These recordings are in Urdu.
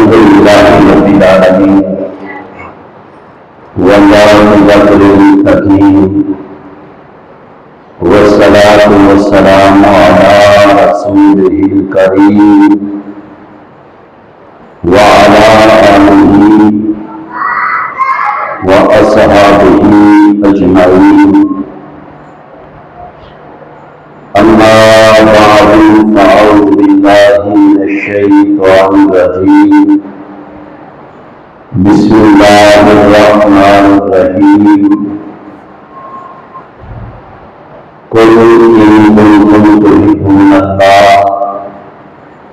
الحمد لله رب العالمين والعاقبة للمتقين والصلاة والسلام على رسوله الكريم وعلى آله وأصحابه أجمعين. أما بعد فأعوذ بالله من الشيطان الرجيم. بسم الله الرحمن الرحيم. قل إن كنتم تحبون الله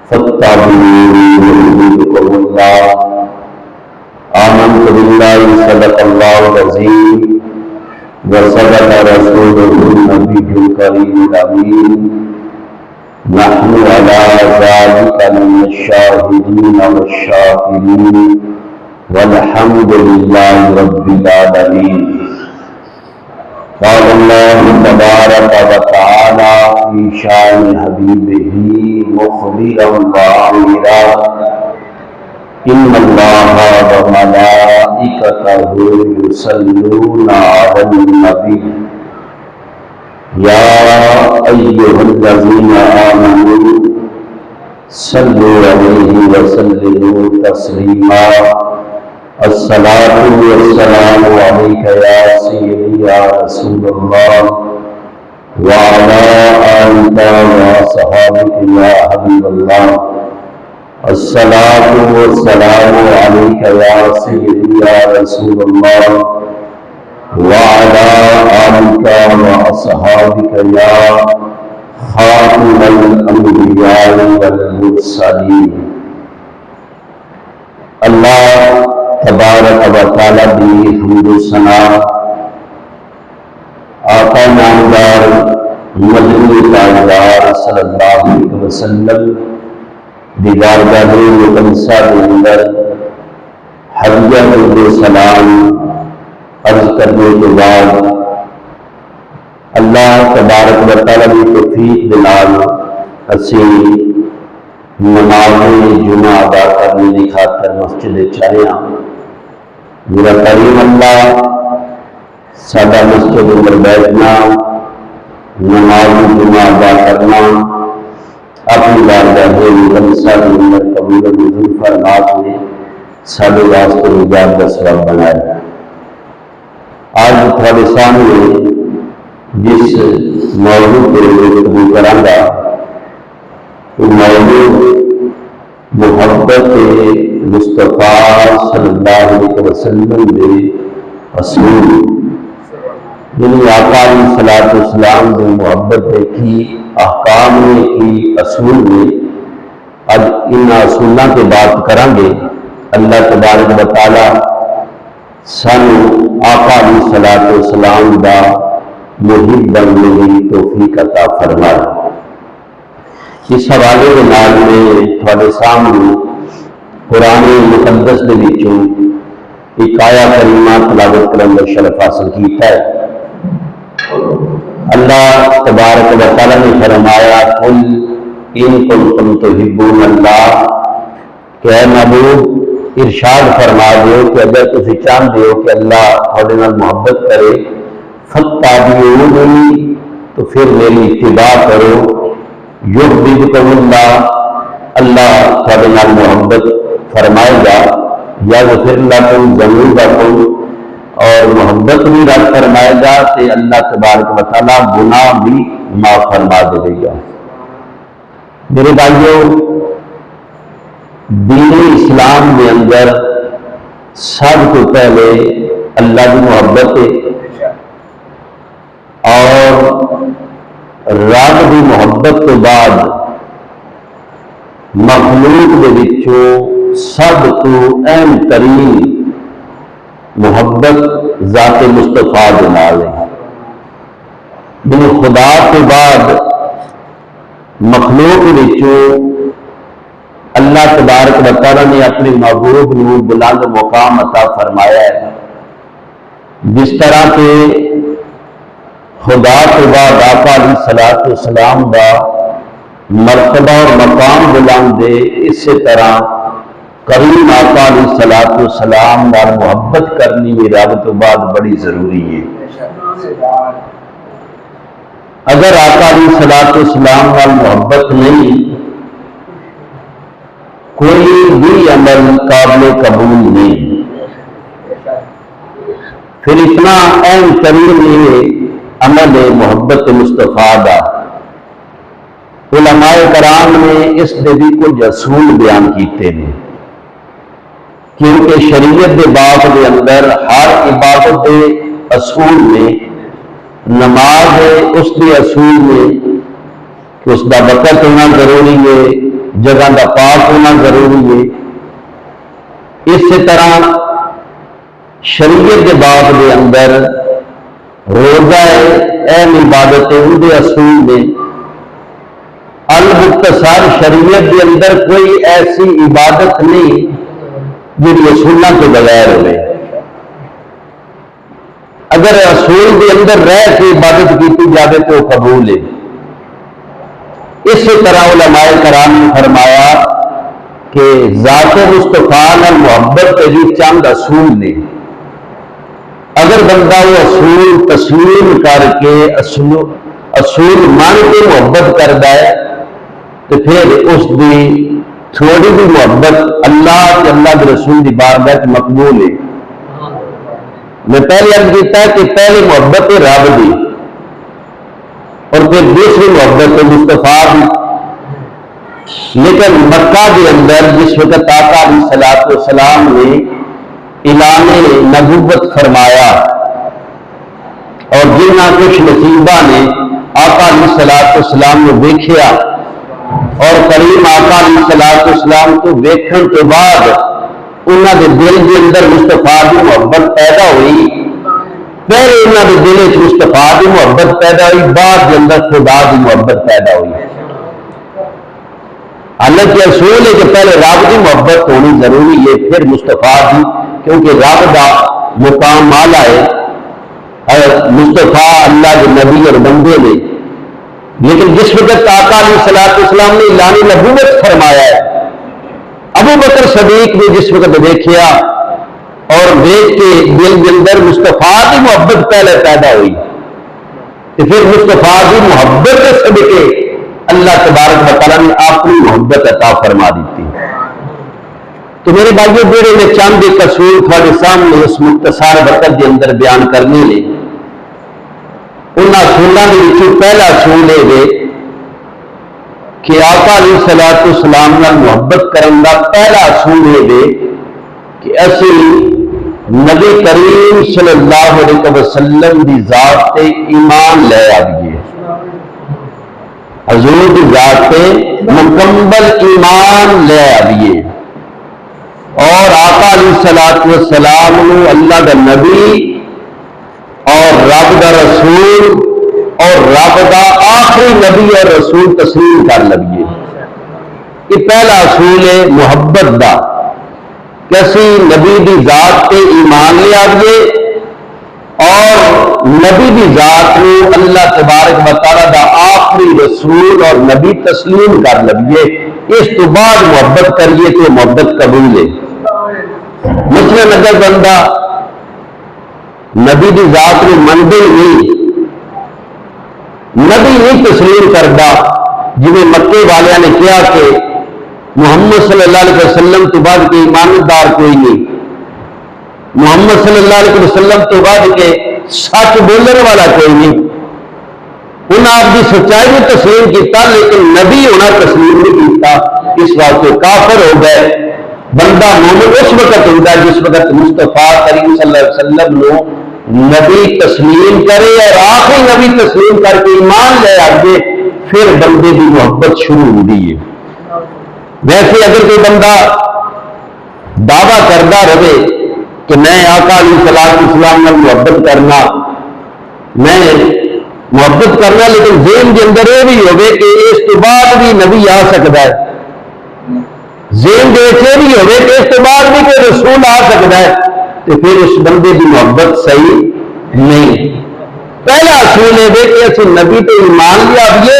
فاتبعوني يحببكم الله. آمنت بالله صدق الله العظيم وصدق رسوله النبي الكريم الأمين. نحن على ذلك من الشاهدين والشاكرين والحمد لله رب العالمين. قال الله تبارك وتعالى في شان حبيبه مخبرا وعامرا: إن الله وملائكته يصلون على النبي يا أيها الذين آمنوا صلوا عليه وسلموا تسليما. الصلاة والسلام عليك يا سيدي يا رسول الله وعلى آلك وصحابك يا حبيب الله. الصلاة والسلام عليك يا سيدي يا رسول الله وعلى آلك وأصحابك يا خاتم الأنبياء والمرسلين. اللہ تبارک و تعالیٰ دی حمد و ثنا آقا نامدار مدنی تاجدار صلی اللہ علیہ وسلم دی بارگاہ مقدسہ کے اندر حدیہ درود و سلام عرض کرنے کے بعد اللہ تبارک و تعالیٰ کی توفیق دلال اسی نماز جمعہ ادا کرنے کی خاطر مسجد چاہیاں. میرا کریم اللہ سادہ مسجد اندر بیٹھنا، نماز جمعہ ادا کرنا اپنی بارگاہ مقدسہ کے اندر قبول و منظور فرما کے سارے واسطے نجات کا سبب بنایا. آج تھوڑے سامنے جس موضوع پہ گفتگو کراں گا وہ موضوع محبت مصطفیٰ صلی اللہ علیہ وسلم کے اصول، یعنی آقا علیہ الصلوۃ والسلام کی محبت کی احکام کی اصول میں آج ان اصولوں کے بات کریں گے. اللہ تبارک و تعالیٰ سانو آقا علیہ الصلوۃ والسلام کا محب بننے کی توفیق عطا فرمائے. اس حوالے کے نال میں تھوڑے سامنے قرآن مقدس کے وچوں ایک آیا کریمہ تلاوت کرنے کا شرف حاصل کیتا ہے. اللہ تبارک و تعالیٰ نے فرمایا: قل ان کنتم تحبون اللہ، کہ اے محبوب ارشاد فرما دیو کہ اگر تسی چاہتے ہو کہ اللہ تھوڑے نال محبت کرے، فاتبعونی، تو پھر میری اتباع کرو، یحببکم اللہ، اللہ تھوڑے نال محبت فرمائے گا، یغفر لکم ذنوبکم، اور محبت بھی رب فرمائے گا کہ اللہ تبارک و تعالیٰ گناہ بھی معاف فرما دے گا. میرے بھائیوں، دین اسلام کے اندر سب کو پہلے اللہ کی محبت ہے اور رب کی محبت تو بعد مخلوق کے وچوں سب تو اہم ترین محبت ذات مصطفیٰ کے نال ہے. یعنی خدا کے بعد مخلوق وچوں اللہ تبارک و تعالیٰ نے اپنے محبوب نو بلند مقام عطا فرمایا ہے. جس طرح کہ خدا کے بعد آقا علیہ الصلوۃ والسلام کا مرتبہ اور مقام بلند ہے، اسی طرح کریم آقا علیہ الصلوۃ والسلام نال محبت کرنی بھی رب تو بعد بڑی ضروری ہے۔ اگر آقا علیہ الصلوۃ والسلام نال محبت نہیں، کوئی بھی عمل قابل قبول نہیں۔ پھر اتنا اہم ترین یہ عمل ہے محبت مصطفیٰ دا۔ علماء کرام نے اس دے بھی کچھ اصول بیان کیتے ہیں، کیونکہ شریعت دے باب دے اندر ہر عبادت دے اصول میں نماز ہے، اس دے اصول میں کہ اس دا وقت ہونا ضروری ہے، جگہ دا پاک ہونا ضروری ہے۔ اسی طرح شریعت کے باب دے اندر روزہ اہم عبادت ہے، ان دے اصول میں المختصر شریعت کے اندر کوئی ایسی عبادت نہیں جن اصولوں کے بغیر ہوئے۔ اگر اصول کے اندر رہ کے عبادت کی جائے تو قبول ہے۔ اسی طرح علماء کرام نے فرمایا کہ ذات مصطفیٰ نال محبت کے بھی چند اصول نے، اگر بندہ وہ اصول تسلیم کر کے اصول مان کے محبت کرتا ہے تو پھر اس کی تھوڑی بھی محبت اللہ کے اللہ کے رسول کی بارگاہ مقبول ہے۔ میں پہلے عرض کیتا ہے کہ پہلی محبت ہے رب دی، اور پھر دوسری محبت ہے مصطفیٰ دی۔ لیکن مکہ کے اندر جس وقت آقا علیہ الصلوۃ والسلام نے اعلان نبوت فرمایا اور جنہ کچھ نصیبہ نے آقا علیہ الصلوۃ والسلام نے دیکھیا اور کریم آقا علیہ الصلوۃ والسلام کو دیکھنے کے بعد انہوں نے دل کے اندر مصطفیٰ کی محبت پیدا ہوئی۔ پہلے انہوں نے دل میں مصطفیٰ کی محبت پیدا ہوئی، بعد کے اندر خدا کی محبت پیدا ہوئی۔ حالانکہ اصول ہے کہ پہلے رب کی محبت ہونی ضروری ہے، پھر مصطفیٰ کی، کیونکہ رب کا مقام اعلیٰ ہے، مصطفیٰ اللہ کے نبی اور بندے نے۔ لیکن جس وقت آقا علیہ الصلوۃ والسلام نے اعلان نبوت فرمایا ہے، ابو بکر صدیق نے جس وقت دیکھا اور دیکھ کے دل کے اندر مصطفیٰ کی محبت پہلے پیدا ہوئی، تو پھر مصطفیٰ کی محبت کے صدقے اللہ تبارک و تعالیٰ نے اپنی محبت عطا فرما دیتی۔ تو میرے بھائیو جڑے میں چند ایک اصول تھوڑے سامنے اس مختصر وقت کے اندر بیان کرنے لے، ان اصولوں کے پہلا اصول ہے کہ آقا علیہ الصلوۃ والسلام نال محبت کرنے کا پہلا اصول ہے کہ اسی نبی کریم صلی اللہ علیہ وسلم کی ذات تے ایمان لے آئیے، حضور کی ذات پہ مکمل ایمان لے آئیے، اور آقا علیہ الصلوۃ والسلام نے اللہ کا نبی اور رب کا رسول اور رب کا آخری نبی اور رسول تسلیم کر لئیے۔ یہ پہلا اصول ہے محبت دا، کہ اسی نبی کی ذات پہ ایمان لے آئیے اور نبی کی ذات میں اللہ تبارک و تعالیٰ دا آخری رسول اور نبی تسلیم کر لئیے، اس تو بعد محبت کریے تو محبت قبول ہے۔ مثلا اگر بندہ نبی کی ذات میں منتے نہیں، نبی نہیں تسلیم کرتا، جنہیں مکے والوں نے کیا کہ محمد صلی اللہ علیہ وسلم تو بعد کے ایماندار کوئی نہیں، محمد صلی اللہ علیہ وسلم تو بعد کے سچ بولنے والا کوئی نہیں، انہیں آپ کی سچائی بھی تسلیم کیتا لیکن نبی ہونا تسلیم نہیں کیتا، اس واسطے کافر ہو گئے۔ بندہ مومن اس وقت ہوتا ہے جس وقت مصطفیٰ کریم صلی اللہ علیہ وسلم نے نبی تسلیم کرے اور آخری نبی تسلیم کر کے ایمان لے آگے، پھر بندے کی محبت شروع ہوتی ہے۔ ویسے اگر کوئی بندہ دعویٰ کرتا رہے کہ میں آقا علیہ الصلوۃ والسلام میں محبت کرنا، میں محبت کرنا، لیکن ذہن کے اندر یہ بھی ہوگے کہ اس کے بعد بھی نبی آ سکتا ہے، ذہن کے یہ بھی ہوگے کہ اس کے بعد بھی کوئی رسول آ سکتا ہے، تو پھر اس بندے کی محبت صحیح نہیں۔ پہلا اصول ہے کہ اسی نبی پہ ایمان لے آئیے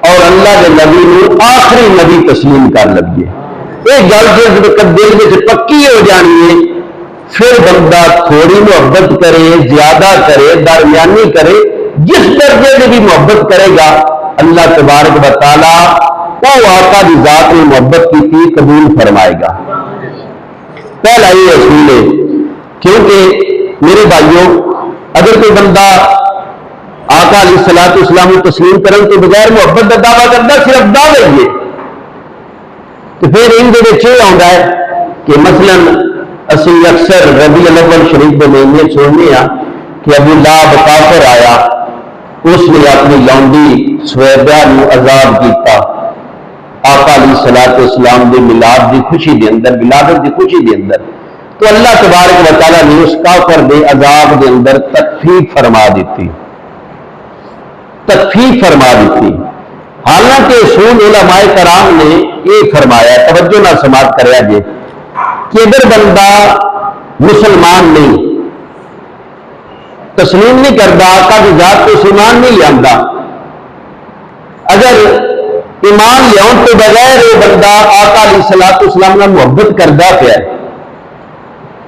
اور اللہ کے نبی نے آخری نبی تسلیم کر لئیے۔ یہ گل جس دل میں پکی ہو جانی ہے پھر بندہ تھوڑی محبت کرے زیادہ کرے درمیانی کرے جس درجے میں بھی محبت کرے گا اللہ تبارک و تعالی وہ آقا کی ذات میں محبت کی تھی قبول فرمائے گا۔ پہلا یہ اصول ہے، کیونکہ میرے بھائیوں اگر کوئی بندہ آقا علیہ الصلوۃ والسلام کو تسلیم کرنے کے بغیر محبت کا دعویٰ کرتا صرف دعوے ہی ہے تو پھر ان کے یہ آتا ہے کہ مثلا اسی اکثر ربیع الاول شریف کے مہینے سننے ہاں کہ ابو لہب کافر آیا، اس نے اپنی لونڈی سویبہ نو عذاب کیتا آقا علیہ الصلوۃ والسلام کے میلاد کی خوشی کے اندر، ولادت کی خوشی کے اندر، تو اللہ تبارک و تعالیٰ نے اس کافر کے عذاب کے اندر تخفیف فرما دیتی، تخفیف فرما دیتی۔ حالانکہ اصول علماء کرام نے یہ فرمایا، توجہ نہ سماعت کریا جے، کہ اگر بندہ مسلمان نہیں تسلیم نہیں کرتا آقا کی ذات کو ایمان نہیں لیا، اگر ایمان لیاؤں تو بغیر وہ بندہ آقا علیہ الصلوۃ والسلام نے محبت کرتا پیا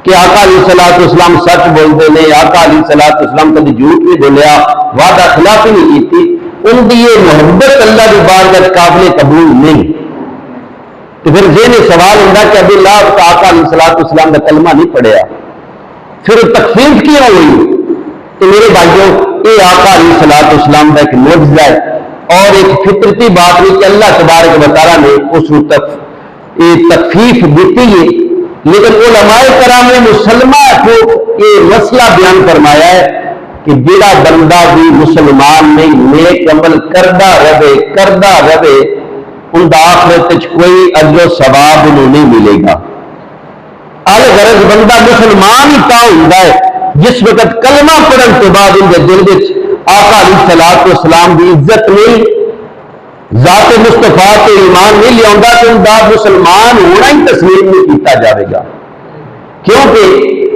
کہ آقا علیہ الصلوۃ والسلام سچ بولتے ہیں، آقا علیہ الصلوۃ والسلام کبھی جھوٹ نہیں بولیا، وعدہ خلافی نہیں کی، ان کی یہ محبت اللہ کی بارگاہ قابل قبول نہیں، تو پھر ذہن سوال ہوتا کہ ابو لہب کا آقا علیہ الصلوۃ والسلام کا کلمہ نہیں پڑھیا، پھر تکفیف کیوں ہوئی؟ تو میرے بھائیوں یہ آقا علیہ الصلوۃ والسلام کا ایک معجزہ ہے اور ایک فطرتی بات نہیں کہ اللہ تبارک و تعالیٰ نے اس تکفیف دیتی ہے، لیکن علماء کرام نے مسلمہ کو یہ مسئلہ بیان فرمایا ہے کہ جڑا بندہ بھی مسلمان نہیں نیک عمل کردہ رہے ان کا آخرت کوئی اجر و ثواب انہوں نہیں ملے گا۔ الغرض بندہ مسلمان ہی تا ہوتا ہے جس وقت کلمہ پڑھن کے بعد ان کے دل میں آقا علیہ الصلوۃ والسلام کی عزت نہیں، ذات مصطفیٰ کے ایمان نہیں لیا تو ان کا مسلمان ہونا ہی تسلیم نہیں کیتا جائے گا، کیونکہ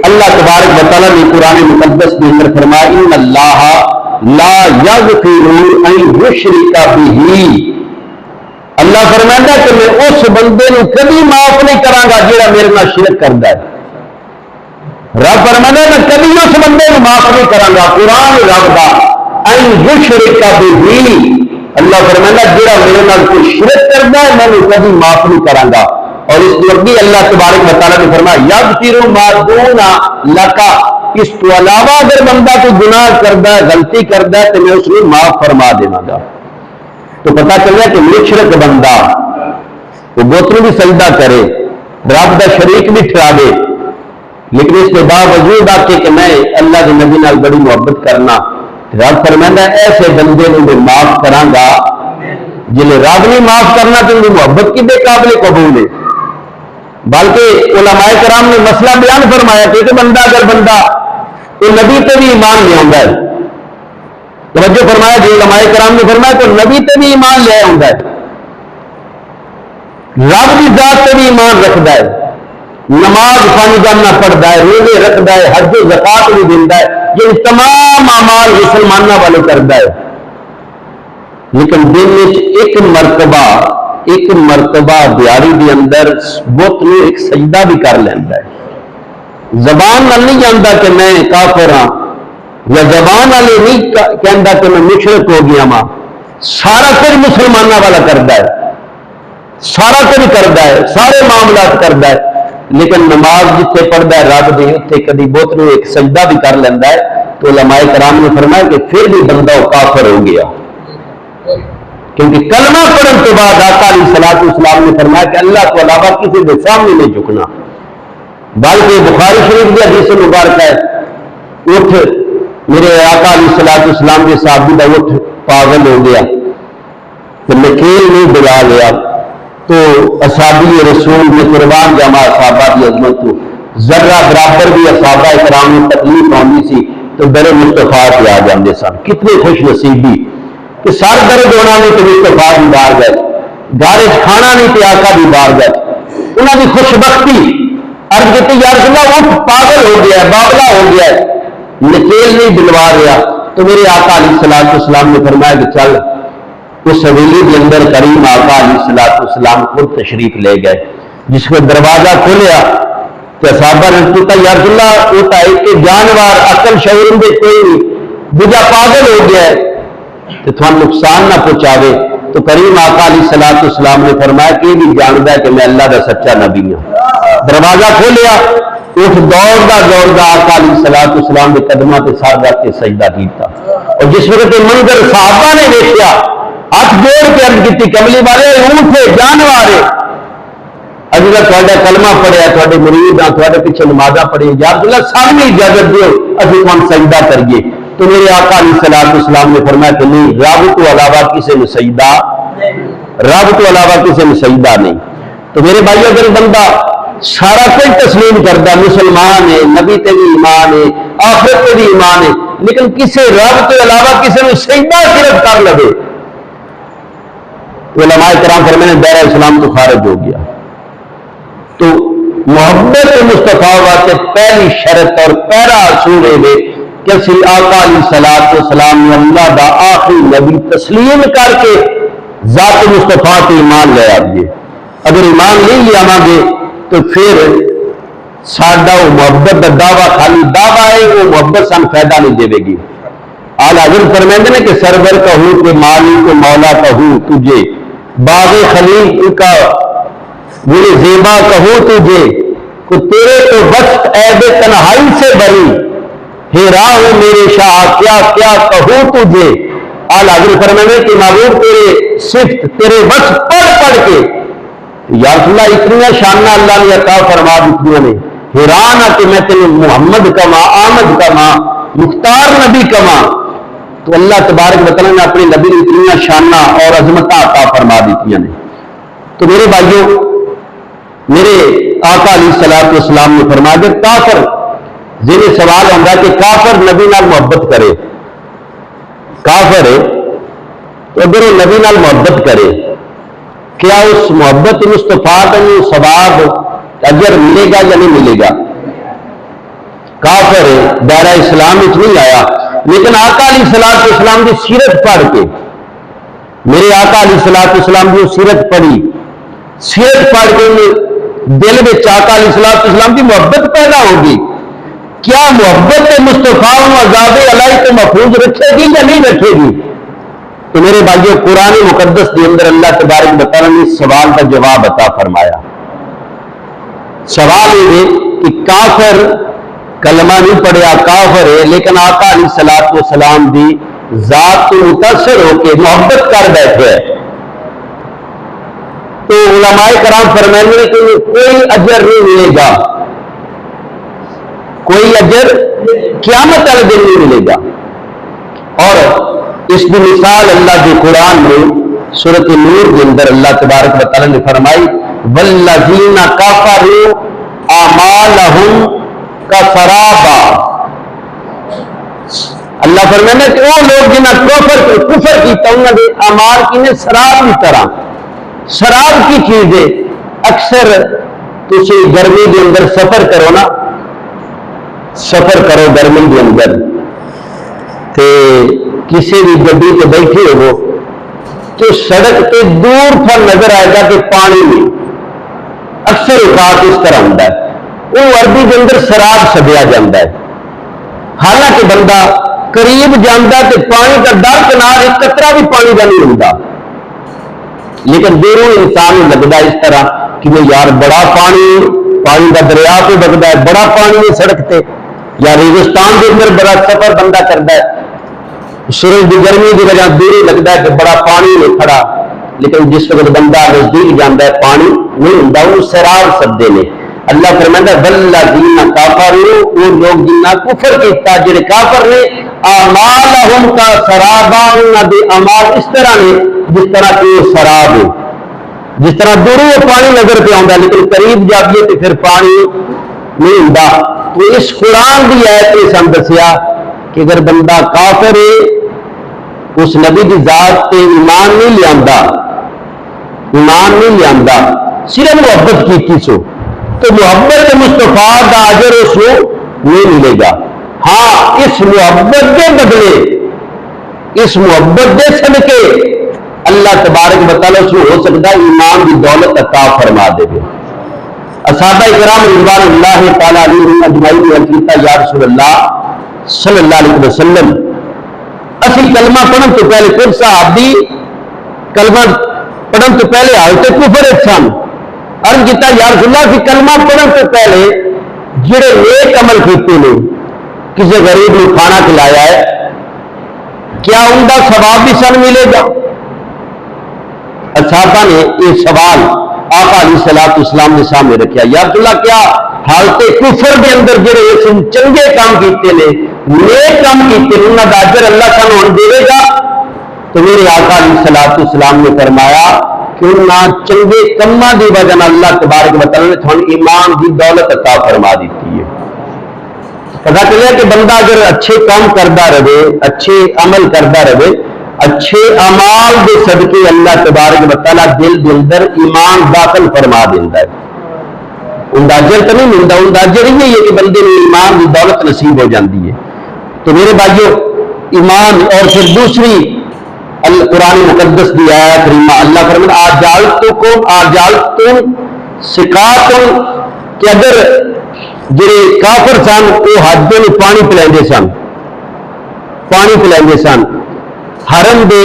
اللہ تبارک و تعالیٰ نے قرآن مقدس کے اندر فرمایا ان اللہ لا یغفر ان یشرک بہ، اللہ فرماتا ہے کہ میں اس بندے کو کبھی معاف نہیں کراں گا جہاں میرے نال شرک کرتا ہے، رب فرماتا ہے میں کبھی اس بندے کو معاف نہیں کراں گا، قرآن رب دا ان یشرک بہ، اللہ فرماتا ہے جہاں میرے نال کوئی شرک کرتا ہے میں نے کبھی معاف نہیں کراں گا، اور اس وقت بھی اللہ تبارک و تعالیٰ نے فرمایا یغفر ما دون لک، اس تو علاوہ اگر بندہ کوئی گناہ کرتا ہے غلطی کرتا ہے تو میں اس کو معاف فرما دینا گا۔ تو پتا چلا کہ مشرک بندہ وہ بتوں بھی سجدہ کرے، رب کا شریک بھی ٹھہراوے، لیکن اس کے باوجود آ کے میں اللہ کے نبی نال بڑی محبت کرنا، رب فرماتا ہے ایسے بندے کو میں معاف کراں گا، جنہیں رب نہیں معاف کرنا تو ان کی محبت کی بے قابل قبول ہے۔ بلکہ علماء کرام نے مسئلہ بیان فرمایا کہ بندہ اگر بندہ وہ نبی تے بھی ایمان لے آتا ہے، توجہ فرمایا جی علماء کرام نے فرمایا تو نبی تے بھی ایمان لے آتا ہے، رب کی ذات تے بھی ایمان رکھتا ہے، نماز پانی جاننا پڑھتا ہے، روزے رکھتا ہے، حج و زکات بھی دیتا ہے، یہ تمام اعمال مسلمانوں والے کرتا ہے، لیکن دن میں ایک مرتبہ دیاری کے اندر بت میں ایک سجدہ بھی کر لینا ہے، زبان نال نہیں جانتا کہ میں کافر ہاں، یا زبان والے نہیں کہتا کہ میں مشرک ہو گیا ماں، سارا کچھ مسلمانوں والا کرتا ہے، سارا کچھ کرتا ہے، سارے معاملات کرتا ہے، لیکن نماز جتنے پڑھتا ہے رب دی اتنے کدی بت میں ایک سجدہ بھی کر لینا ہے، تو علماء کرام نے فرمایا کہ پھر بھی بندہ وہ کافر ہو گیا، کیونکہ کلمہ پڑھنے کے بعد آقا علیہ الصلوۃ والسلام نے فرمایا کہ اللہ کو علاوہ کسی کے سامنے نہیں جھکنا، بلکہ بخاری شریف کی حدیث مبارکہ ہے اٹھ میرے آقا علیہ الصلوۃ والسلام کے صحابی کا اٹھ پاگل ہو گیا تو نکیل نہیں بجا گیا، تو اصحابی رسول میں قربان جاوا صحابہ کی عظمت کو ذرہ برابر بھی اصحابہ کرام میں تکلیف آتی سی تو در مصطفیٰ پہ آ جاتے سن، کتنے خوش نصیبی کہ سر درد ہونا نہیں تو مصطفیٰ بھی بار گئے، گارے کھانا نہیں تو آقا بھی بار گئے، انہوں کی خوش بختی عرض کی یا رسول اللہ اٹھ پاگل ہو گیا ہے، بابلا ہو گیا ہے، نکیل نہیں دلوا رہا، تو میرے آقا علیہ الصلوۃ والسلام نے فرمایا کہ چل اس حویلی کے اندر کریم آقا علیہ الصلوۃ والسلام خود تشریف لے گئے، جس کو دروازہ کھولیا تو صحابہ نے پوچھا یا رسول اللہ وہ تو ایک جانور عقل شعور دے کوئی نہیں دوجا پاگل ہو گیا ہے تو تھوڑا نقصان نہ پہنچاوے تو کریم آقا علیہ الصلوۃ والسلام نے فرمایا کہ یہ بھی جانتا ہے کہ میں اللہ کا سچا نبی ہوں۔ دروازہ کھولیا اٹھ دوڑدا آقا علیہ الصلوۃ والسلام کے قدموں تے سر رکھ کے سجدہ کیتا اور جس وقت یہ منظر صحابہ نے دیکھا ہاتھ جوڑ کے عرض کی کملی والے اونٹ ہے جانور ہے ابھی تک تھوڑا کلمہ پڑھیا تھوڑے مرید ہاں تھوڑے پیچھے نمازاں پڑھی یا رسول اللہ سانو اجازت دیو ابھی ہم سجدہ کریے تو میرے آقا علیہ الصلوۃ والسلام نے فرمایا کہ نہیں رب تو علاوہ کسی نے سجدہ رب تو علاوہ کسی نے سجدہ نہیں۔ تو میرے بھائیو اگر بندہ سارا کچھ تسلیم کرتا مسلمان ہے نبی تے بھی ایمان ہے آخرت تے بھی ایمان ہے لیکن کسی رب تو علاوہ کسی نے سجدہ صرف کر لے علماء کرام فرماتے ہیں دائرہ اسلام تو خارج ہو گیا۔ تو محبت مصطفیٰ واسطے پہلی شرط اور پہلا اصول ہے کہ اسی آقا علیہ الصلوۃ والسلام اللہ دا آخری نبی تسلیم کر کے ذات مصطفیٰ کے ایمان لے آئیے۔ اگر ایمان نہیں لے آواں گے تو پھر ساڈا وہ محبت کا دعویٰ خالی دعویٰ ہے وہ محبت سان فائدہ نہیں دے گی۔ اعلیٰ حضرت فرماتے ہیں کہ سرور کہوں کہ مالک مولا کہوں تجھے باغ خلیل کا بڑے زیبا کہوں تجھے کہ تیرے تو بس عیب تنہائی سے بری ہے راہ میرے شاہ کیا کیا کہوں تجھے۔ اعلیٰ حضرت فرماتے کہ معبود تیرے صفت تیرے بس پڑھ پڑھ کے یا رسول اللہ اتنی شانہ اللہ نے عطا فرما دی نے حیران ہے کہ میں تیرے محمد کما آمد کما مختار نبی کما تو اللہ تبارک و تعالیٰ نے اپنے نبی نے اتنی شانہ اور عظمت عطا فرما دی نے۔ تو میرے بھائیوں میرے آقا علیہ الصلوۃ والسلام نے فرمایا کہ کافر جنہیں سوال ہوگا کہ کافر نبی نال محبت کرے کافر ہے تو اگر وہ نبی نال محبت کرے کیا اس محبت مصطفیٰ کا ثواب اجر ملے گا یا نہیں ملے گا؟ کافر ہے دائرہ اسلام میں نہیں آیا لیکن آقا علیہ الصلوۃ والسلام کی سیرت پڑھ کے میرے آقا علیہ الصلوۃ والسلام کی سیرت پڑھی سیرت پڑھ کے دل میں آقا علیہ الصلوۃ والسلام کی محبت پیدا ہوگی کیا محبت مصطفیٰ عذاب الہی کو محفوظ رکھے گی یا نہیں رکھے گی؟ تو میرے بھائیو قرآن مقدس کے اندر اللہ تبارک و تعالیٰ نے اس سوال کا جواب عطا فرمایا۔ سوال یہ کہ کافر کلمہ نہیں پڑھیا کافر ہے لیکن آقا علیہ الصلوۃ والسلام دی ذات کو متاثر ہو کے محبت کر بیٹھے تو علماء کرام فرماتے ہیں کہ کوئی اجر نہیں ملے گا کوئی اجر قیامت والے دن نہیں ملے گا۔ اور اس کی مثال اللہ کے قرآن میں سورۃ نور کے اندر اللہ تبارک و تعالیٰ نے فرمائی والذین کفروا اعمالهم کسرابا۔ اللہ فرماتا ہے کہ وہ لوگ جنہیں کفر کیتا انہوں نے اعمال کی سراب کی طرح شراب کی چیزیں اکثر تسی گرمی کے اندر سفر کرو نا سفر کرو گرمی کے اندر تے کسی بھی گڈی تے بیٹھے ہو تو سڑک تے دور پر نظر آئے گا کہ پانی نہیں اکثر اوقات اس طرح ہوتا ہے وہ عربی کے اندر شراب سدیا جاتا ہے حالانکہ بندہ قریب جانا تے پانی کا در کنار ایک قطرہ بھی پانی کا نہیں ہوتا لیکن دوروں انسان لگتا اس طرح کہ وہ یار بڑا پانی کا دریا پہ بگتا ہے بڑا پانی ہے سڑک تے یا ریگستان کے اندر بڑا سفر بندہ کرتا ہے سورج کی گرمی کی وجہ دوری لگتا ہے کہ بڑا پانی نہیں کھڑا لیکن جس وقت بندہ نزدیک جانا ہے پانی نہیں ہوتا وہ سیراب سدے نے اللہ فرماتا ہے والذین کفروا وہ لوگ جنہ کفر کیتا جڑے کافر نے اعمالہم کا سرابا انہاں دے اعمال اس طرح نے جس طرح کہ وہ سراب ہے جس طرح دوروں پانی نظر پہ آتا لیکن قریب جائیے تو پھر پانی نہیں ہوتا تو اس قرآن کی آیت نے سن دسیا کہ اگر بندہ کافر ہے اس نبی کی ذات تے ایمان نہیں لیا صرف محبت کی سو تو محبت مصطفیٰ کا اجر اس کو نہیں ملے گا۔ ہاں اس محبت کے بدلے اس محبت کے صدقے اللہ تبارک و تعالیٰ اس کو ہو سکتا ہے ایمان کی دولت عطا فرما دے گا صحابہ کرام رضوان اللہ تعالی علیہم اجمعین نے کیتا یا رسول اللہ صلی اللہ علیہ وسلم اسی کلمہ پڑھن تو پہلے کچھ صحابی کلمہ پڑھن تو پہلے حالت کفر سن. عرض کیتا یا رسول اللہ کہ کلمہ پڑھن تو پہلے جڑے نیک عمل کیتے نے کسی غریب کو کھانا کھلایا ہے کیا ان کا ثواب بھی سن ملے گا؟ صحابہ نے یہ سوال آقا علیہ الصلوۃ والسلام کے سامنے رکھا یا رسول اللہ کیا حالت کفر کے اندر جڑے چنگے کام کیتے نے نیک کام کیتے نے انہاں دا اجر اللہ سانو ہن دے گا؟ تو میرے آقا علیہ الصلوۃ والسلام نے فرمایا کہ انہاں چنگے کماں دی وجہ نال اللہ تبارک و تعالی نے تھانوں ایمان دی دولت عطا فرما دیتی ہے. پتا چلے کہ بندہ اگر اچھے کام کرتا رہے اچھے عمل کرتا رہے اچھے اعمال کے صدقے اللہ تبارک و تعالی دل کے اندر ایمان داخل فرما دیتا ہے. ان کا اجر تو نہیں ملتا ان کا اجر یہ ہے کہ بندے نے ایمان کی دولت نصیب ہو جاتی ہے. تو میرے بھائیو ایمان اور پھر دوسری قرآن مقدس کی آیت کریمہ اللہ فرماتا آجالتم سقاتم کہ اگر جڑے کافر سن وہ حج میں پانی پلائیں سن حرم دے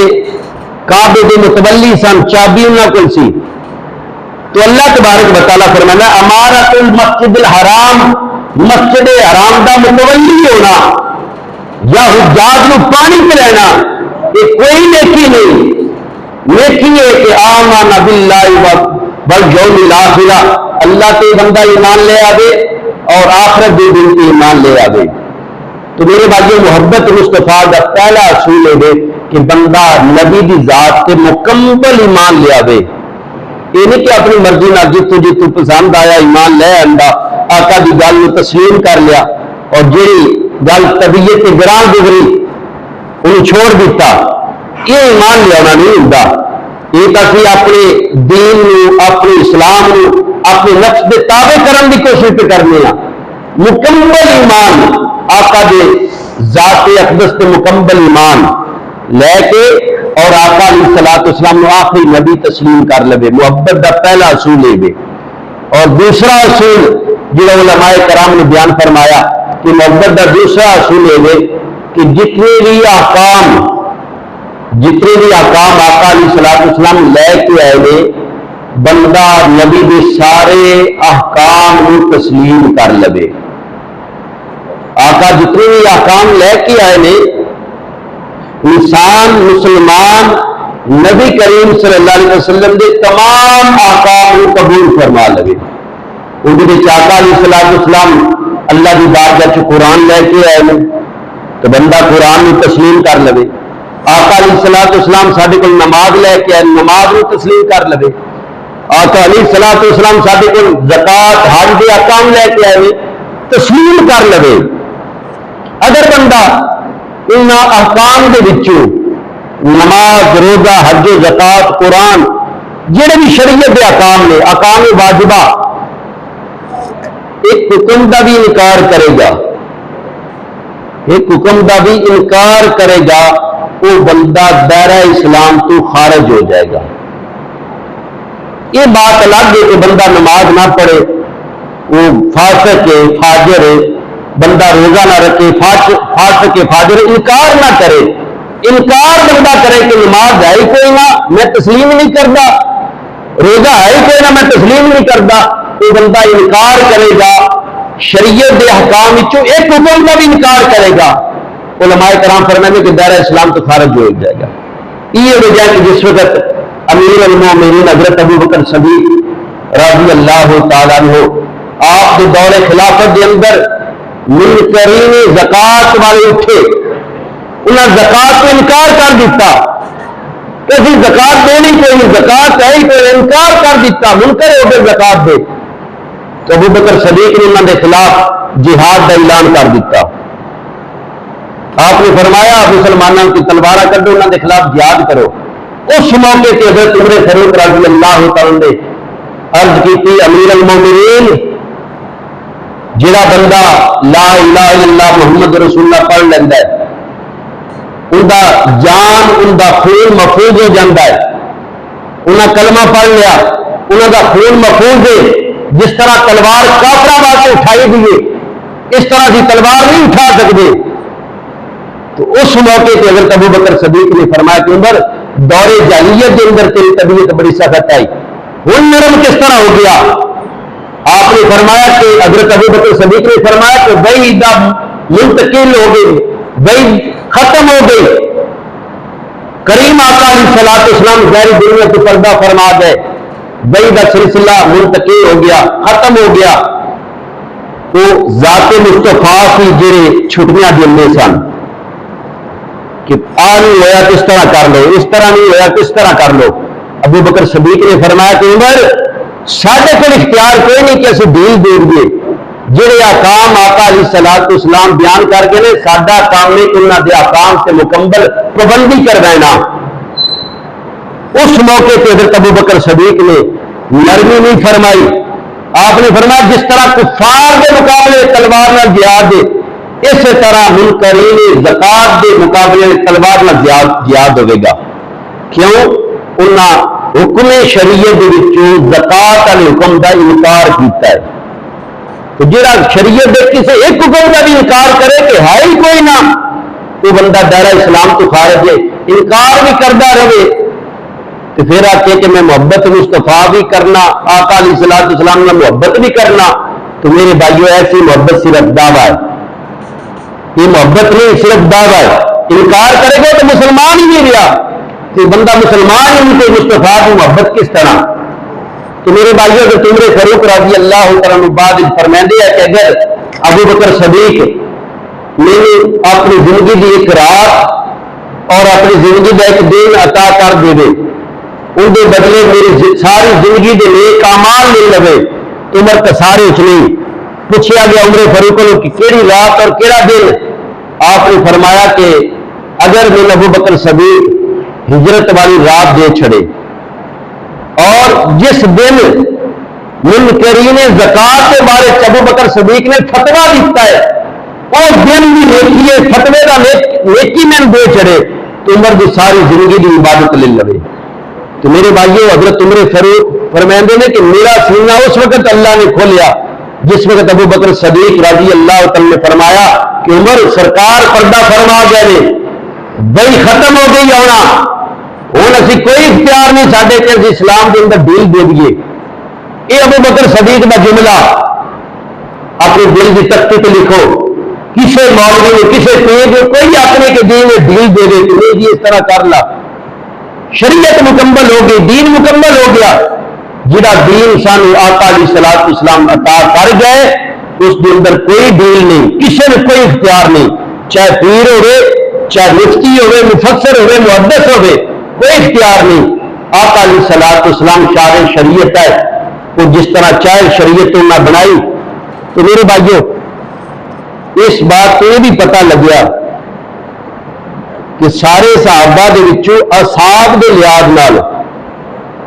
کعبے دے متولی سن چابی انہاں کول سی تو اللہ تبارک و تعالیٰ فرمانا امارت المسجد الحرام مسجد حرام دا متولی ہونا یا حجاج نو پانی پلانا یہ کوئی نیکی نہیں. نیکی ہے کہ آمن باللہ والیوم الآخر اللہ تے بندہ ایمان لے آوے اور آخرت دے دن کی ایمان لے آوے. تو میرے بھائیو محبت مصطفیٰ کا پہلا اصول ہے کہ بندہ نبی دی ذات کے مکمل ایمان لے آوے. یہ نہیں کہ اپنی مرضی نہ جتو پسند آیا ایمان لے آندا آقا دی گل نو تسلیم کر لیا اور جیڑی گل طبیعت کے گران گزری انہوں چھوڑ دیتا. یہ ایمان لے آنا نہیں ہوتا. یہ تو اپنے دین نو اپنے اسلام نو اپنے نفس دے تابع کرن دی کوشش پہ کرنے ہیں. مکمل ایمان آقا دے ذات اقدس تے مکمل ایمان لے کے اور آقا علیہ الصلوۃ والسلام نو آخری نبی تسلیم کر لے. محبت دا پہلا اصول ہے. اور دوسرا اصول جو علماء کرام نے بیان فرمایا کہ محبت دا دوسرا اصول ہے کہ جتنے بھی احکام آقا علیہ الصلوۃ والسلام لے کے آئے نے بندہ نبی دے سارے احکام کو تسلیم کر لے. آقا جتنے بھی احکام لے کے آئے نے انسان مسلمان نبی کریم صلی اللہ علیہ وسلم دے تمام احکام کو قبول فرما لے. اندر آقا علیہ الصلوۃ والسلام اللہ کی بارگاہ چ قرآن لے کے آئے نے تو بندہ قرآن کو تسلیم کر لے. آقا علیہ الصلوۃ والسلام ساڈے کول نماز لے کے آئے نماز کو تسلیم کر لے. آقا علیہ الصلوۃ والسلام ساڈے کول زکات حج کے احکام لے کے آئے تسلیم کر لے. اگر بندہ ان احکام دے وچوں نماز روزہ حج زکات قرآن جڑے بھی شریعت کے احکام نے احکام واجبہ ایک حکم کا بھی انکار کرے گا وہ بندہ دائرہ اسلام تو خارج ہو جائے گا. یہ بات الگ ہے کہ بندہ نماز نہ پڑھے وہ فاسق ہے فاجر ہے بندہ روزہ نہ رکھے فاسق ہے فاجر ہے انکار نہ کرے. انکار بندہ کرے کہ نماز ہے ہی کوئی نہ میں تسلیم نہیں کرتا روزہ ہے ہی کوئی نہ میں تسلیم نہیں کرتا تو بندہ انکار کرے گا شریعت کے احکام ایک حکم کا بھی انکار کرے گا. علماء کرام فرماتے کہ دائرہ اسلام تو خارج ہو جائے گا. یہ وجہ کہ جس وقت امیر المومنین حضرت ابو بکر صدیق رضی اللہ تعالیٰ عنہ آپ کے دور خلافت کے اندر منکرین زکات والے اٹھے انہوں نے زکات کو انکار کر دیتا کہ زکات دینی کوئی زکات ہے ہی کوئی انکار کر دیتا منکر ہو گئے زکات دے. تو ابو بکر صدیق نے انہوں نے خلاف جہاد کا اعلان کر دیتا. آپ نے فرمایا مسلمانوں کی تلوار کر دو انہوں کے خلاف جہاد کرو. اس موقع کے حضرت عمر فاروق رضی اللہ تعالی نے عرض کی تھی امیر المومنین جڑا بندہ لا الہ الا اللہ محمد رسول اللہ پڑھ لینا ہے ان کا جان ان کا خون محفوظ ہو جاتا ہے. انہیں کلمہ پڑھ لیا انہوں کا خون محفوظ ہے جس طرح تلوار کافرہ واسطے اٹھائی دیے اس طرح کی تلوار نہیں اٹھا سکتے. تو اس موقع پہ حضرت ابو بکر صدیق نے فرمایا کہ عمر دور جاہلیت کے اندر تیری طبیعت بڑی سخت آئی, ہن نرم کس طرح ہو گیا؟ آپ نے فرمایا کہ حضرت ابو بکر صدیق نے فرمایا کہ بھائی دا منتقل ہو گئی, بھائی ختم ہو گئی. کریم آقا علیہ الصلوۃ والسلام ظاہری دنیا کو پردہ فرما گئے, بھائی دا سلسلہ منتقل ہو گیا, ختم ہو گیا. تو ذات مصطفیٰ کی جڑے چھٹیاں دے سن کہ آ نہیں ہوا کس طرح کر لو, اس طرح نہیں ہوا کس طرح کر لو. ابو بکر صدیق نے فرمایا کہ عمر ساڈے کو اختیار کوئی نہیں کہ اسی ڈھیل دے دیے, جڑے احکام آقا علیہ الصلوۃ والسلام بیان کر کے نے ساڈا کام نے انہاں دے احکام سے مکمل پابندی کر دینا. اس موقع پہ حضرت ابو بکر صدیق نے نرمی نہیں فرمائی. آپ نے فرمایا جس طرح کفار کے مقابلے تلوار نال جہاد ہے, اس طرح منکرین زکات کے مقابلے تلوار نال جہاد ہوے گا. کیوں؟ انہاں حکم شریعت دے وچوں زکات والے حکم دا انکار کیتا ہے. تو جڑا شریعت دے کسے ایک حکم کا بھی انکار کرے کہ ہے ہی کوئی نہ, وہ بندہ دائرہ اسلام تو خارج ہے. انکار بھی کرتا رہے تو پھر آتے کہ میں محبت مصطفیٰ بھی کرنا, آقا علیہ الصلوۃ والسلام نے محبت بھی کرنا. تو میرے بھائیو ایسی محبت صرف دعویٰ ہے, یہ محبت نہیں صرف دعویٰ ہے. انکار کرے گا تو مسلمان ہی نہیں رہا, کہ بندہ مسلمان ہی نہیں, مصطفیٰ کی محبت کس طرح. تو میرے بھائیو اگر عمر فاروق رضی اللہ تعالیٰ بعد فرمائندے ہے کہ اگر ابو بکر صدیق نے اپنی زندگی کی ایک رات اور اپنی زندگی کا ایک دن عطا کر دے, ان کے بدلے میری ساری زندگی کے نیک اعمال مل لگے, عمر کا سارے چ نہیں. پوچھا گیا عمر فاروق کو کہ کیڑی رات اور کیڑا دن؟ آپ نے فرمایا کہ اگر میں ابو بکر صدیق ہجرت والی رات دے چھڑے اور جس دن منکرین زکات کے بارے ابو بکر صدیق نے فتوا دیتا ہے اور دن بھی نیکی ہے, فتوے کا نیکی میں دے چڑے, تو عمر کی ساری زندگی کی عبادت لے لے. تو میرے بھائیو حضرت عمر فاروق فرماندے نے کہ میرا سینہ اس وقت اللہ نے کھولیا جس وقت ابو بکر صدیق رضی اللہ تعالی نے فرمایا کہ عمر سرکار پردہ فرما گئے نے, بھائی ختم ہو گئی آنا, ہوں اسی کوئی اختیار نہیں ساڈے کہ اسلام کے اندر ڈھیل دے دیے. یہ ابو بکر صدیق کا جملہ اپنے دل کی تختی پہ لکھو. کسی مولوی نے کسی پیر نے کوئی اپنے کے دین میں ڈھیل دے دے کہ نہیں جی اس طرح کر لا. شریعت مکمل ہو گئی, دین مکمل ہو گیا. جڑا دین سانو آقا علیہ الصلوۃ والسلام عطا کر گئے اس کے اندر کوئی ڈھیل نہیں, کسی نے کوئی اختیار نہیں, چاہے پیر ہوئے, چاہے مفتی ہوئے, مفسر ہوئے, محدث ہوئے, کوئی اختیار نہیں. آقا علیہ الصلوۃ والسلام شارع شریعت ہے, وہ جس طرح چاہے شریعت نہ بنائی. تو میرے بھائیو اس بات کو یہ بھی پتہ لگیا کہ سارے صحابہ دے وچوں اصحاب دے لحاظ نال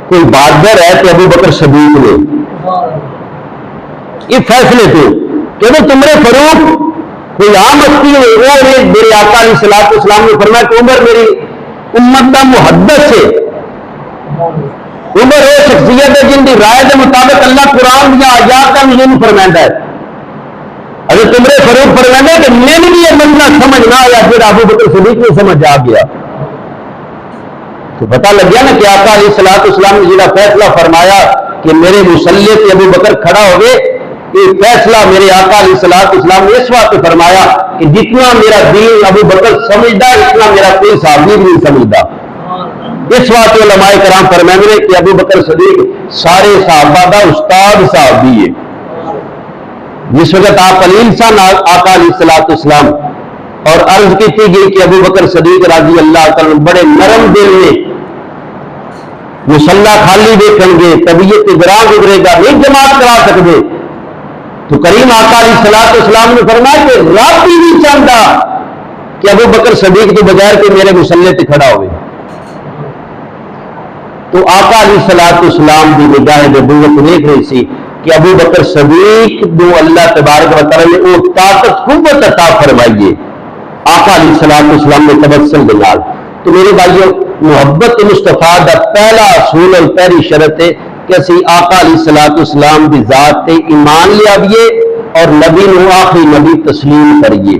کوئی بہادر ہے کہ ابو بکر صدیق نے یہ فیصلے پہ کہ عمر فاروق کوئی عام ہستی ہے, وہ میرے آقا علیہ الصلوۃ والسلام نے فرمایا کہ عمر میری امت کا محدث ہے. عمر وہ شخصیت ہے جن کی رائے کے مطابق اللہ قرآن یا آیات کا نظم فرمائندا ہے. حضرت عمر فاروق فرمائندا کہ میں بھی یہ منزلہ سمجھ نہ آیا پھر ابو بکر صدیق نے سمجھ آ گیا. تو پتہ لگ گیا نا کہ آقا علیہ الصلوۃ والسلام نے جڑا فیصلہ فرمایا کہ میرے مصلی پہ ابو بکر کھڑا ہو گئے, یہ فیصلہ میرے آقا علیہ الصلوۃ والسلام نے اس واسطے فرمایا کہ جتنا میرا دین ابو بکر سمجھتا اتنا میرا کوئی صحابی بھی نہیں سمجھتا. اس واسطے علماء کرام فرماتے ہیں کہ ابو بکر صدیق سارے صحابہ کا استاد صحابی ہے. جس وقت آپ علیل سن آقا علیہ الصلوۃ والسلام اور عرض کی گئی کہ ابو بکر صدیق رضی اللہ تعالی بڑے نرم دل میں, مصلی خالی دیکھیں گے, طبیعت گراں گزرے گا, نہیں جماعت کرا سکتے. تو کریم آقا علیہ الصلوۃ والسلام نے فرمایا کہ رب بھی نہیں چاہتا کہ ابو بکر صدیق کے بغیر کہ میرے مصلی پہ کھڑا ہوئے. تو آقا علیہ الصلوۃ والسلام کی نگاہ نبوت دیکھ رہی سی کہ ابو بکر صدیق جو اللہ تبارک و تعالی نے وہ طاقت قوت عطا فرمائیے آقا علیہ الصلوۃ والسلام نے تبسم دلال. تو میرے بھائیو محبت مصطفیٰ کا پہلا اصول اور پہلی شرط ہے کہ اسی آقا علیہ الصلوۃ والسلام کی ذات تے ایمان لے آئیے اور نبی نو آخری نبی تسلیم کریے۔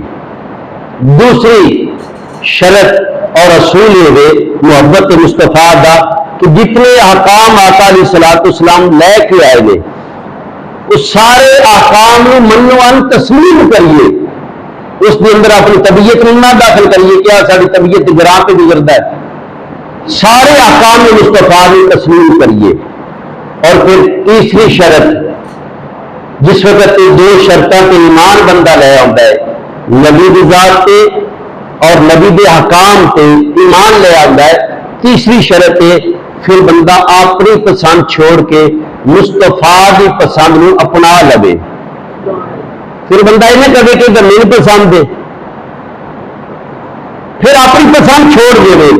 دوسری شرط اور اصول یہ محبت مصطفیٰ دا کہ جتنے احکام آقا علیہ الصلوۃ والسلام لے کے آئے گے اس سارے احکام منو ان تسلیم کریے، اس کے اندر اپنی طبیعت نہ داخل کریے کیا ساری طبیعت گراں پہ گزرتا ہے، سارے احکام مصطفیٰ کو تسلیم کریے۔ اور پھر تیسری شرط، جس وقت دو شرطوں پہ ایمان بندہ لے آتا ہے، نبی کی ذات پہ اور نبی کے حکام پہ ایمان لے آتا ہے، تیسری شرط ہے پھر بندہ اپنی پسند چھوڑ کے مصطفیٰ کی پسند کو اپنا لے، پھر بندہ یہ نہ کہے کہ میری پسند ہے، پھر اپنی پسند چھوڑ دے،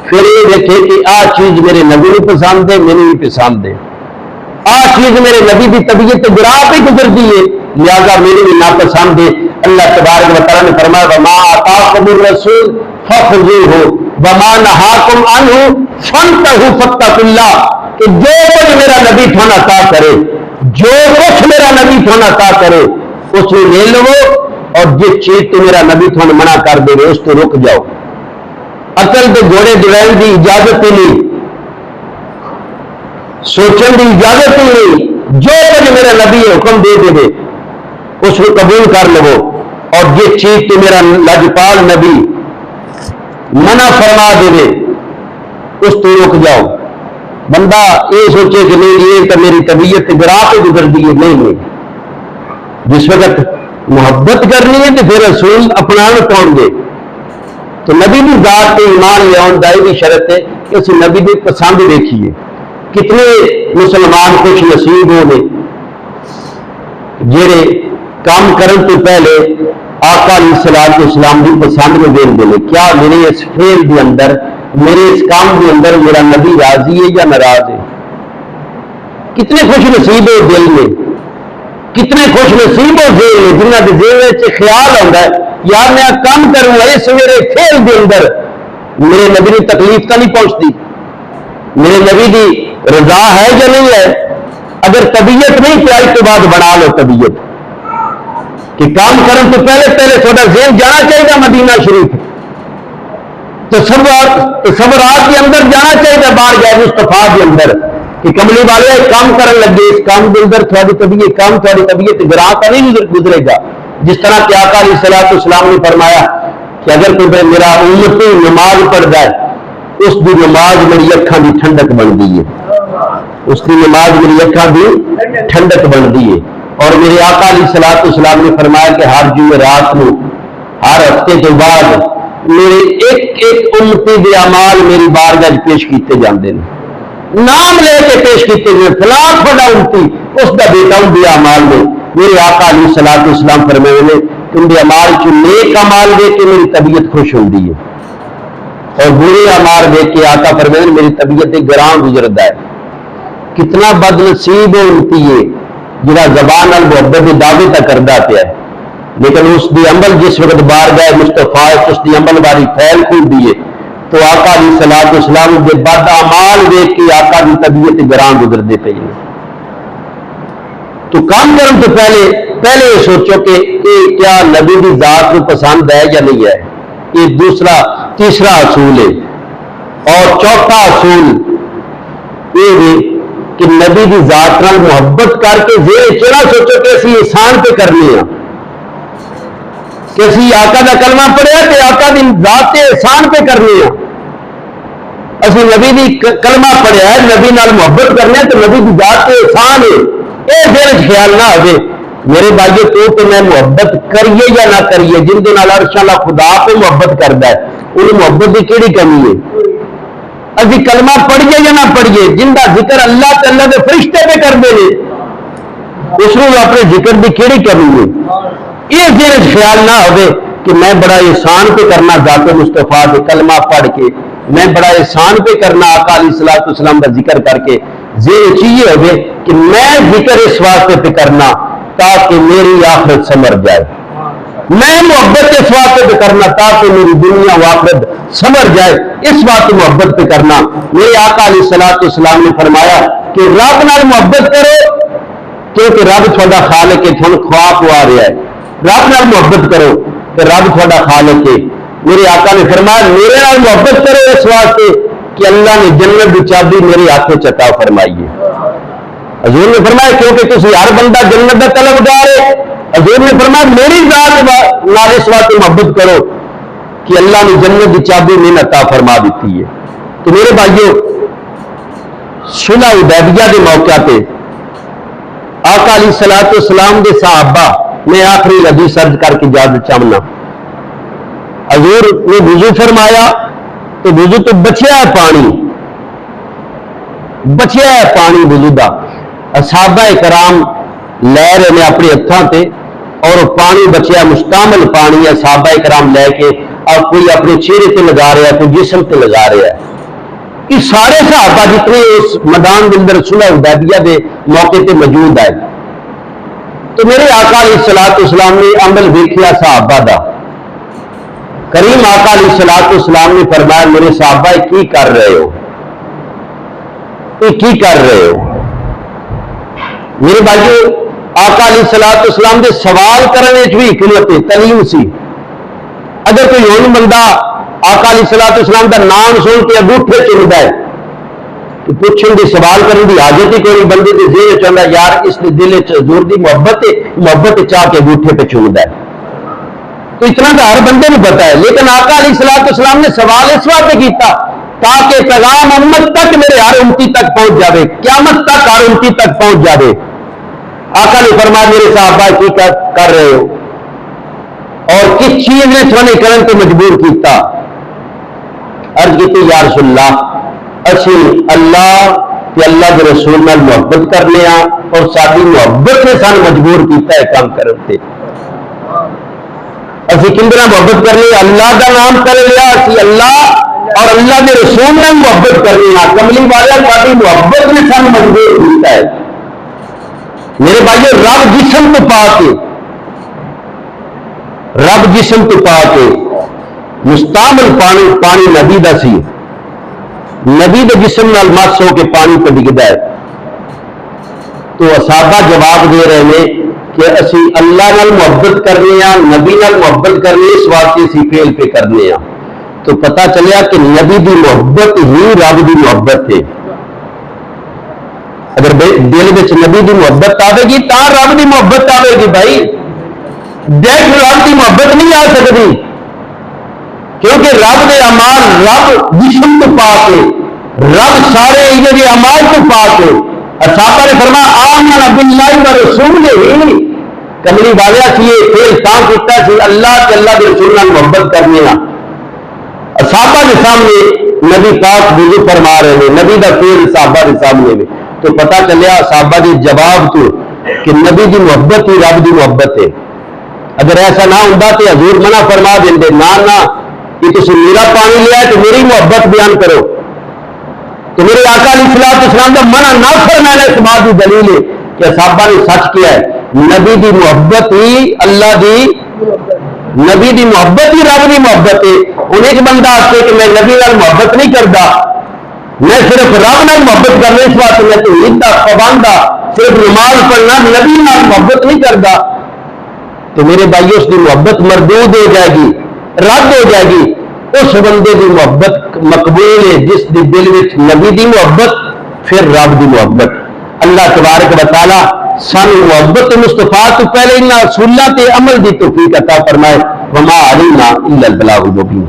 پھر یہ دیکھے کہ آ چیز میرے نبی کو پسند ہے، میری بھی پسند ہے، آ چیز میرے نبی کی طبیعت گراہ پہ گزرتی ہے لہذا میری بھی ناپسند ہے۔ اللہ تبارک و تعالیٰ نے فرمایا وما آتاکم الرسول فخذوہ وما نہاکم عنہ فانتہوا فاتقوا اللہ، کہ جو کچھ میرا نبی تھوڑا عطا کرے، جو کچھ میرا نبی تھوڑا عطا کرے اس کو لے لو، اور جس چیز تو میرا نبی تھوڑا منع کر دے اس تو رک جاؤ۔ عقل تو گھوڑے دوڑنے کی اجازت ہی نہیں، سوچنے کی اجازت ہی نہیں، جو کچھ میرا نبی حکم دے دے اس کو قبول کر لو، اور جس چیز تو میرا لجپال نبی منع فرما دے اس تو رک جاؤ۔ بندہ یہ سوچے کہ نہیں یہ تو میری طبیعت گراہ پہ گزر دی ہے، نہیں، جس وقت محبت کرنی ہے تو پھر رسول اپنانا کون گے، تو نبی کی ذات پہ ایمان لے آن دائی بھی شرط ہے کہ اس نبی کی پسند دیکھیے۔ کتنے مسلمان خوش نصیب ہو گئے جڑے کام کرن تو پہلے آقا علیہ الصلوۃ والسلام کی پسند میں دین دے، کیا میرے اس فعل کے اندر، میرے اس کام کے اندر میرا نبی راضی ہے یا ناراض ہے۔ کتنے خوش نصیب ہو دل میں، کتنے خوش نصیب ہو دل میں جنہوں کے دل میں خیال آتا ہے یار میں کام کروں گا اس میرے فعل کے اندر میرے نبی کی تکلیف تو نہیں پہنچتی، میرے نبی کی رضا ہے یا نہیں ہے۔ اگر طبیعت نہیں تو آج کے بعد بنا لو طبیعت کہ کام کرنے تو پہلے تھوڑا ذہن جانا چاہیے مدینہ شریف، تصورات کے اندر جانا چاہیے باہر گئے مصطفیٰ کے اندر کہ کملی والے کام کرنے لگے، اس کام کے اندر تھوڑی طبیعت گراہ کا نہیں گزرے گا۔ جس طرح کہ آقا علیہ الصلوۃ والسلام نے فرمایا کہ اگر کوئی میرا امتی نماز پڑھ جائے اس کی نماز میری اکھاں دی ٹھنڈک بنتی ہے، اس کی نماز میری اکھاں دی ٹھنڈک بنتی ہے۔ اور میرے آقا علیہ الصلوۃ والسلام نے فرمایا کہ ہر جمعرات کو ہر ہفتے کے بعد میرے ایک امتی دے اعمال میری بارگاہ پیش کیتے جاندے ہیں، نام لے کے پیش کیتے گئے، فلاں بڑا امتی اس کا بیٹا ان کے اعمال میں میرے آقا علیہ الصلوۃ والسلام فرمائے نے تم دے اعمال چ نیک اعمال دے کے میری طبیعت خوش ہوندی ہے، اور برے اعمال دے کے آقا فرمائے میری طبیعت گراں گزردا ہے۔ کتنا بد نصیب امتی ہے جڑا زبان نال محبت کے دعوے تک کردا پیا ہے لیکن اس دی عمل جس وقت بارگاہ مصطفیٰ اس دی عمل والی پھیل کھلتی ہے تو آقا علیہ الصلوۃ والسلام دے بد اعمال دیکھ کے آقا کی طبیعت گراں گزردے پئی ہے۔ تو کام کرنے تو پہلے یہ سوچو کہ یہ کیا نبی کی ذات کو پسند ہے یا نہیں ہے، یہ تیسرا اصول ہے۔ اور چوتھا اصول یہ کہ نبی کی ذات نال محبت کر کے چڑا سوچو کہ اسی احسان پہ کرنے ہیں کہ اسی آقا کا کلمہ پڑھیا کہ آقا کی ذات کے احسان پہ کرنے ہیں، اسی نبی کی کلمہ پڑھیا ہے نبی نال محبت کرنے تو نبی کی ذات کے احسان ہے۔ یہ دل خیال نہ ہوئے میرے بھائیو تو میں محبت کریے یا نہ کریے، جن کے نال عرش اللہ خدا پہ محبت کرتا ہے انہیں محبت کی کیڑی کمی ہے۔ ابھی کلمہ پڑھیے یا نہ پڑھیے جن کا ذکر اللہ تعالیٰ کے فرشتے پہ کر دے اس کو اپنے ذکر کی کیڑی کمی ہے۔ یہ دل خیال نہ ہوئے کہ میں بڑا احسان پہ کرنا ذات مصطفیٰ کے کلمہ پڑھ کے، میں بڑا احسان پہ کرنا آقا علیہ الصلوۃ والسلام کا ذکر کر کے، یہ چیز ہوگی کہ میں ذکر اس واسطے پہ کرنا تاکہ میری آخرت سمر جائے، میں محبت اس واسطے پہ کرنا تاکہ میری دنیا و آخرت سمر جائے، اس واسطے محبت پہ کرنا۔ میرے آقا علیہ الصلوۃ والسلام نے فرمایا کہ رب نال محبت کرو کیونکہ رب تھوڑا خالق ہے، تھوڑا خواب آ رہا ہے. رب نال محبت کرو کہ رب تھوڑا خالق ہے. میرے آقا نے فرمایا میرے نال محبت کرو اس واسطے کہ اللہ نے جنت کی چابی میرے ہاتھ عطا فرمائی ہے. حضور نے فرمایا کیونکہ تسی ہر بندہ جنت کا طلبگار ہے. حضور نے فرمایا میری ذات نال اس واسطے محبت کرو کہ اللہ نے جنت کی چابی میں عطا فرما دیتی ہے. تو میرے بھائیو صلح حدیبیہ کے موقع پہ آقا علیہ الصلوۃ والسلام کے صحابہ میں آخری حدیث عرض کر کے اجازت چاہنا. حضور نے وضو فرمایا تو وضو تو بچیا ہے پانی وضو دا. صحابہ کرام لے رہے ہیں اپنے ہاتھوں تے اور پانی بچیا مستعمل پانی ہے. صحابہ کرام لے کے اور کوئی اپنے چہرے تے لگا رہا ہے کوئی جسم تے لگا رہا ہے. یہ سارے صحابہ جتنے اس میدان کے اندر صلح حدیبیہ کے موقع تے موجود ہے. تو میرے آقا علیہ الصلوۃ والسلام نے عمل ویکھیا صحابہ دا. کریم آقا علیہ الصلوۃ والسلام نے فرمایا میرے صحابہ کی کر رہے ہو، کی کر رہے ہو؟ میرے بھائیو آقا علیہ الصلوۃ والسلام کے سوال کرنے بھی حکمت تعلیم سی. اگر کوئی ہون بندہ آقا علیہ الصلوۃ والسلام کا نام سن کے انگوٹھے چنتا ہے تو پوچھنے کی سوال کرنے کی حاجت ہی کوئی. بندے کے ذہن چاہتا یار اس کے دل حضور کی محبت چاہ کے انگوٹھے پہ چنتا ہے. تو اتنا تو ہر بندے کو پتا ہے. لیکن آقا علیہ الصلوۃ والسلام نے سوال اس واسطے کیتا تاکہ پیغام امت تک میرے ہر امتی تک پہنچ جاوے، قیامت تک ہر امتی تک پہنچ جاوے. آقا نے فرمایا میرے صحابہ کی کر رہے ہو اور کس چیز نے تھوڑے کرن کو مجبور کیتا؟ عرض کی یا رسول اللہ اسی اللہ کہ اللہ کے رسول نال محبت کرنے اور ساری محبت نے سان مجبور کیتا ہے کام کرتے. اسی کندرا محبت کرنی اللہ کا نام کر لیا اسی اللہ اور اللہ کے رسول نے محبت کرنی. کملی والا ساری محبت نے سان مجبور کیتا ہے. میرے بھائیو رب جسم تو پا کے مستعمل پانی نبی دا سی. نبی دے جسم نال مس ہو کے پانی پہ ڈگتا ہے. تو صحابہ جواب دے رہے ہیں کہ اسی اللہ نال محبت کرنے نبی نال محبت کرنے اس واسطے اسی فیل پہ کرنے. تو پتا چلیا کہ نبی دی محبت ہی رب دی محبت ہے. اگر دل میں نبی دی محبت آئے گی تو رب دی محبت آئے گی. بھائی دیکھ رب دی محبت نہیں آ سکتی کیونکہ رب دے اعمال رب جسم تو پا کے رب سارے یہ اعمال تو پا کے. صحابہ نے فرمایا آمنا باللہ و رسولہ. کملی والا سی پھر کام کیتا سی اللہ کے اللہ کے رسول نال محبت کرنے. صحابہ کے سامنے نبی پاک وضو فرما رہے ہیں نبی دا پھر صحابہ کے سامنے میں. تو پتا چلیا صحابہ کے جواب تو کہ نبی دی محبت ہی رب دی محبت ہے. اگر ایسا نہ ہوتا تو حضور منع فرما دیں نہ یہ تسی میرا پانی لیا تو میری محبت بیان کرو. تو میرے آقا علیہ الصلوۃ والسلام کا منع نہ فرمانا اس بات کی دلیل ہے کہ صحابہ نے سچ کیا ہے. نبی دی محبت ہی اللہ دی نبی دی محبت ہی رب دی محبت ہے. ان ایک بندہ آتے کہ میں نبی نال محبت نہیں کرتا میں صرف رب نال محبت کرنے اس واسطے میں توحید دا پابند صرف نماز پڑھنا نبی نال محبت نہیں کرتا. تو میرے بھائی اس کی محبت مردود ہو جائے گی رد ہو جائے گی. اس بندے کی محبت مقبول ہے جس کے دل میں نبی دی محبت پھر رب دی محبت. اللہ تبارک و تعالی سانو محبت مصطفیٰ تو پہلے ان رسولہ تے عمل دی توفیق عطا فرمائے. وما علینا الا البلاغ المبین.